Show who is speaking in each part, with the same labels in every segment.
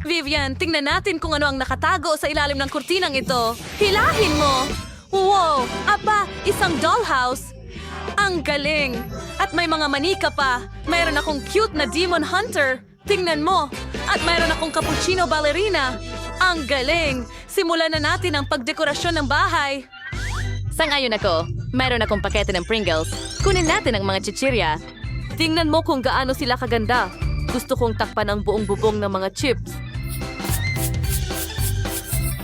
Speaker 1: Vivian, tingnan natin kung ano ang nakatago sa ilalim ng kurtinang ito. Hilahin mo! Wow! Aba, isang dollhouse! Ang galing! At may mga manika pa. Mayroon akong cute na demon hunter. Tingnan mo! At mayroon akong cappuccino ballerina. Ang galing! Simulan na natin ang pagdekorasyon ng bahay.
Speaker 2: Sang-ayon ako. Mayroon akong pakete ng Pringles. Kunin natin ang mga chichirya.
Speaker 1: Tingnan mo kung gaano sila kaganda. Gusto kong takpan ang buong bubong ng mga chips.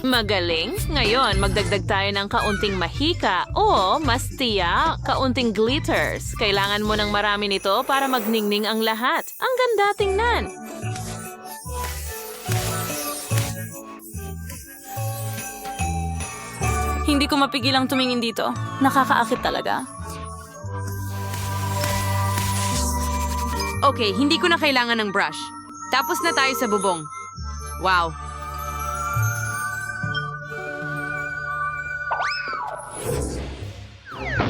Speaker 2: Magaling. Ngayon, magdagdag tayo ng kaunting mahika o mas tiyak, kaunting glitters. Kailangan mo ng marami nito para magningning ang lahat. Ang ganda tingnan.
Speaker 1: Hindi ko mapigilang tumingin dito. Nakakaakit talaga.
Speaker 2: Okay, hindi ko na kailangan ng brush. Tapos na tayo sa bubong. Wow.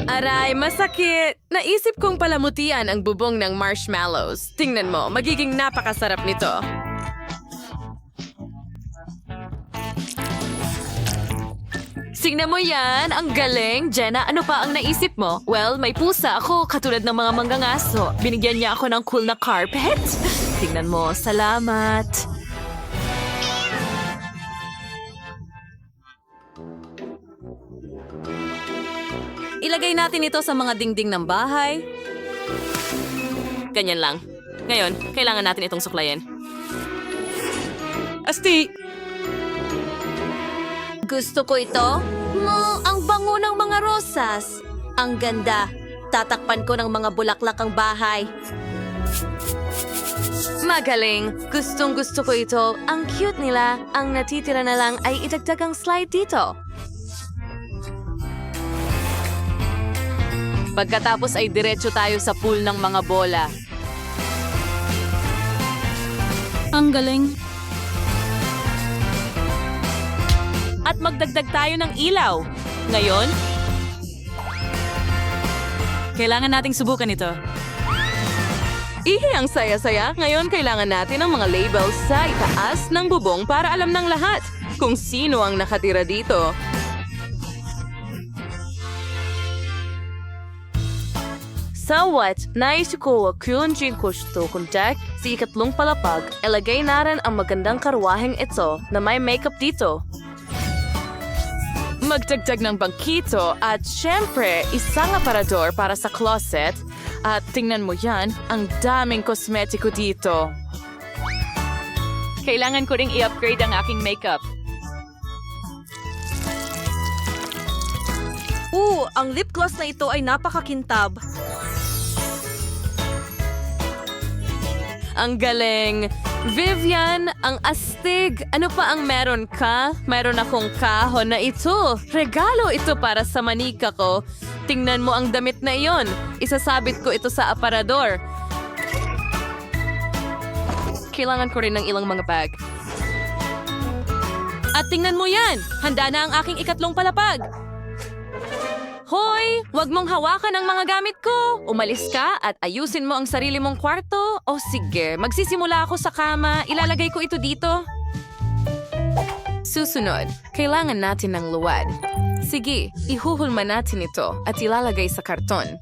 Speaker 1: Aray, masakit! Naisip kong palamutian ang bubong ng marshmallows. Tingnan mo, magiging napakasarap nito. Tingnan mo yan! Ang galing! Jenna, ano pa ang naisip mo? Well, may pusa ako, katulad ng mga manggangaso. Binigyan niya ako ng cool na carpet. Tingnan mo, salamat! Ilagay natin ito sa mga dingding ng bahay. Ganyan lang. Ngayon, kailangan natin itong suklayin. Asti! Gusto ko ito. Ang bango ng mga rosas. Ang ganda. Tatakpan ko ng mga bulaklak ang bahay. Magaling. Gustong gusto ko ito. Ang cute nila. Ang natitira na lang ay idagdag ang slide dito. Pagkatapos ay diretso tayo sa pool ng mga bola. Ang galing. At magdagdag tayo ng ilaw. Ngayon, kailangan nating subukan ito. Ihi, ang saya-saya. Ngayon, kailangan natin ng mga labels sa itaas ng bubong para alam ng lahat kung sino ang nakatira dito. So what? Nais ko ang gusto kung Jack sa ikatlong palapag, ilagay na rin ang magandang karwaheng ito na may makeup dito. Magdagdag ng bangkito at syempre isang aparador para sa closet. At tingnan mo yan, ang daming kosmetiko dito. Kailangan ko ring i-upgrade ang aking makeup. Ang lip gloss na ito ay napakakintab. Ang galing! Vivian, ang astig! Ano pa ang meron ka? Meron akong kahon na ito. Regalo ito para sa manika ko. Tingnan mo ang damit na iyon. Isasabit ko ito sa aparador. Kailangan ko rin ng ilang mga bag. At tingnan mo yan! Handa na ang aking ikatlong palapag. Hoy! Huwag mong hawakan ang mga gamit ko! Umalis ka at ayusin mo ang sarili mong kwarto. O sige, magsisimula ako sa kama. Ilalagay ko ito dito. Susunod, kailangan natin ng luwad. Sige, ihuhulma natin ito at ilalagay sa karton.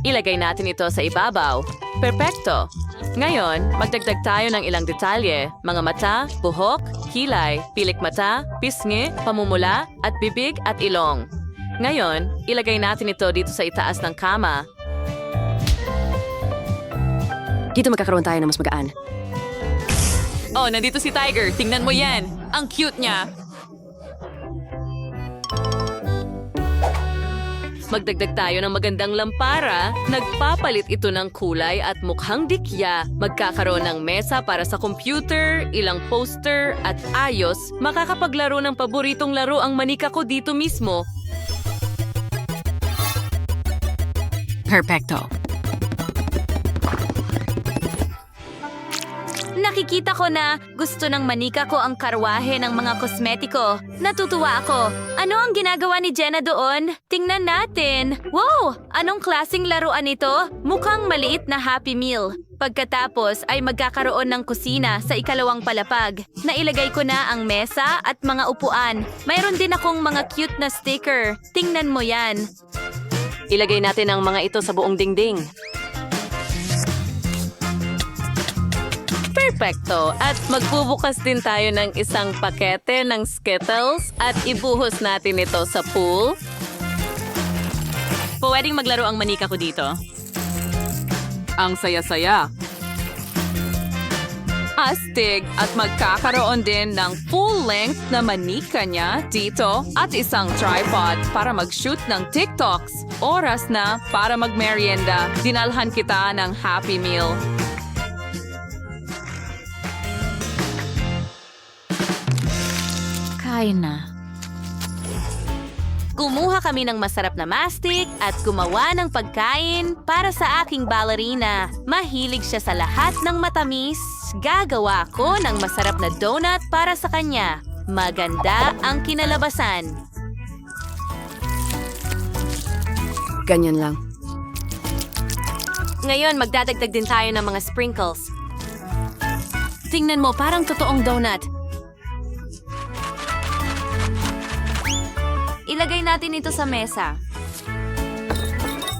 Speaker 1: Ilagay natin ito sa ibabaw. Perpekto! Ngayon, magdagdag tayo ng ilang detalye. Mga mata, buhok, kilay, pilik mata, pisngi, pamumula, at bibig at ilong. Ngayon, ilagay natin ito dito sa itaas ng kama.
Speaker 3: Dito magkakaroon tayo ng mas magaan.
Speaker 1: Oh, nandito si Tiger. Tingnan mo yan. Ang cute niya. Magdagdag tayo ng magandang lampara. Nagpapalit ito ng kulay at mukhang dikya. Magkakaroon ng mesa para sa computer, ilang poster, at ayos. Makakapaglaro ng paboritong laro ang manika ko dito mismo.
Speaker 3: Perfecto.
Speaker 1: nakikita ko na gusto ng manika ko ang karwahe ng mga kosmetiko. Natutuwa ako. Ano ang ginagawa ni Jenna doon? Tingnan natin. Wow! Anong klaseng laruan ito? Mukhang maliit na Happy Meal. Pagkatapos ay magkakaroon ng kusina sa ikalawang palapag. Nailagay ko na ang mesa at mga upuan. Mayroon din akong mga cute na sticker. Tingnan mo yan.
Speaker 3: Ilagay natin ang mga ito sa buong dingding.
Speaker 2: Perfecto! At magbubukas din tayo ng isang pakete ng Skittles at ibuhos natin ito sa pool.
Speaker 1: Pwedeng maglaro ang manika ko dito.
Speaker 2: Ang saya-saya. Astig at magkakaroon din ng full-length na manika niya dito at isang tripod para mag-shoot ng TikToks. Oras na para mag-merienda. Dinalhan kita ng Happy Meal.
Speaker 1: Kain na. Kumuha kami ng masarap na mastic at gumawa ng pagkain para sa aking ballerina. Mahilig siya sa lahat ng matamis. Gagawa ko ng masarap na donut para sa kanya. Maganda ang kinalabasan.
Speaker 3: Ganyan lang.
Speaker 1: Ngayon, magdadagdag din tayo ng mga sprinkles. Tingnan mo, parang totoong donut. Ilagay natin ito sa mesa.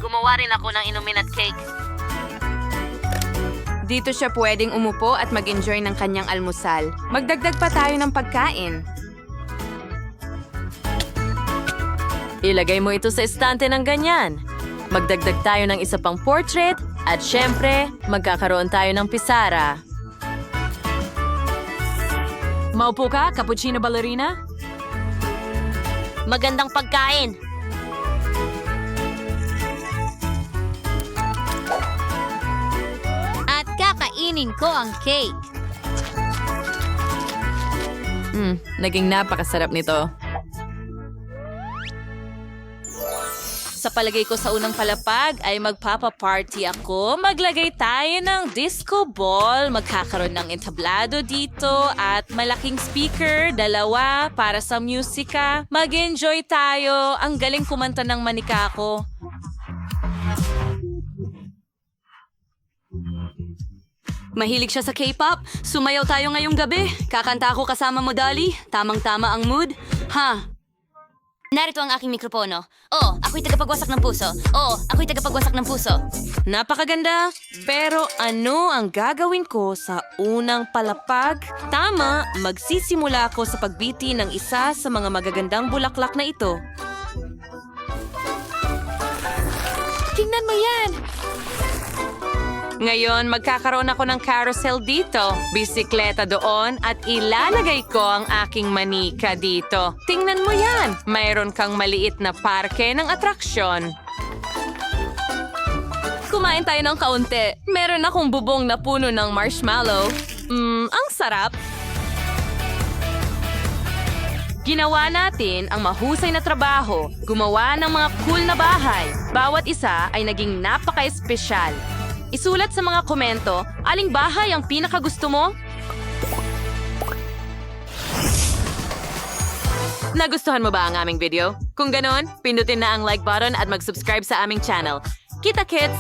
Speaker 1: Gumawa rin ako ng inumin at cake.
Speaker 4: Dito siya pwedeng umupo at mag-enjoy ng kanyang almusal. Magdagdag pa tayo ng pagkain.
Speaker 2: Ilagay mo ito sa estante ng ganyan. Magdagdag tayo ng isa pang portrait at syempre, magkakaroon tayo ng pisara. Maupo ka, cappuccino ballerina?
Speaker 1: Magandang pagkain. At kakainin ko ang cake.
Speaker 2: Naging napakasarap nito.
Speaker 1: Sa palagay ko sa unang palapag ay magpapa-party ako. Maglagay tayo ng disco ball. Magkakaroon ng entablado dito at malaking speaker, 2 para sa musika. Mag-enjoy tayo. Ang galing kumanta ng manika ko.
Speaker 5: Mahilig siya sa K-pop. Sumayaw tayo ngayong gabi. Kakanta ako kasama mo, Dali. Tamang-tama ang mood.
Speaker 1: Narito ang aking mikropono. Oo, ako'y tagapagwasak ng puso. Oo, ako'y tagapagwasak ng puso. Napakaganda. Pero ano ang gagawin ko sa unang palapag? Tama, magsisimula ako sa pagbiti ng isa sa mga magagandang bulaklak na ito. Tingnan mo yan!
Speaker 2: Ngayon, magkakaroon ako ng carousel dito, bisikleta doon, at ilalagay ko ang aking manika dito. Tingnan mo yan! Mayroon kang maliit na parke ng atraksyon.
Speaker 1: Kumain tayo ng kaunti. Meron akong bubong na puno ng marshmallow. Ang sarap.
Speaker 2: Ginawa natin ang mahusay na trabaho, gumawa ng mga cool na bahay. Bawat isa ay naging napaka-espesyal. Isulat sa mga komento, aling bahay ang pinakagusto mo? Nagustuhan mo ba ang aming video? Kung ganon, pindutin na ang like button at mag-subscribe sa aming channel. Kita kits!